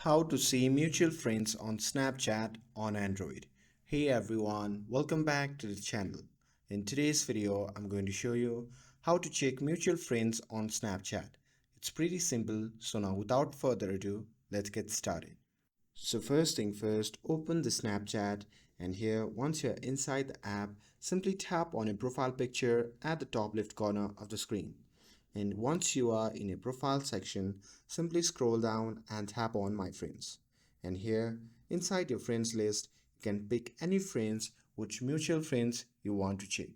How to see mutual friends on Snapchat on Android. Hey everyone, welcome back to the channel. In today's video, I'm going to show you how to check mutual friends on Snapchat. It's pretty simple, so now without further ado, let's get started. So first thing first, open the Snapchat and here once you're inside the app, simply tap on a profile picture at the top left corner of the screen. And once you are in a profile section, simply scroll down and tap on My Friends. And here, inside your friends list, you can pick any friends which mutual friends you want to check.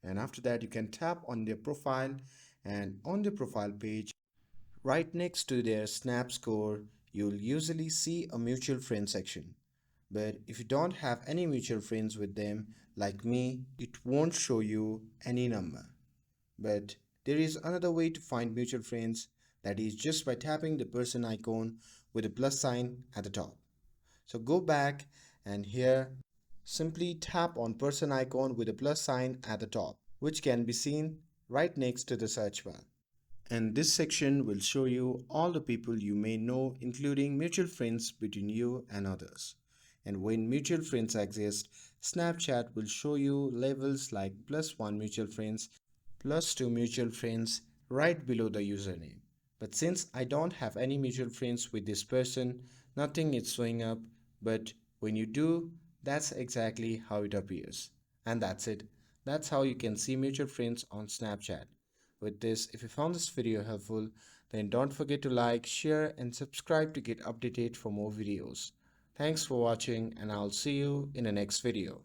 And after that, you can tap on their profile, and on the profile page, right next to their Snap score, you'll usually see a mutual friend section. But if you don't have any mutual friends with them, like me, it won't show you any number. But there is another way to find mutual friends, that is just by tapping the person icon with a plus sign at the top. So go back and here simply tap on person icon with a plus sign at the top, which can be seen right next to the search bar. And this section will show you all the people you may know, including mutual friends between you and others. And when mutual friends exist, Snapchat will show you labels like plus one mutual friends, plus two mutual friends right below the username. But since I don't have any mutual friends with this person, nothing is showing up. But when you do, that's exactly how it appears. And that's it. That's how you can see mutual friends on Snapchat. With this, if you found this video helpful, then don't forget to like, share, and subscribe to get updated for more videos. Thanks for watching, and I'll see you in the next video.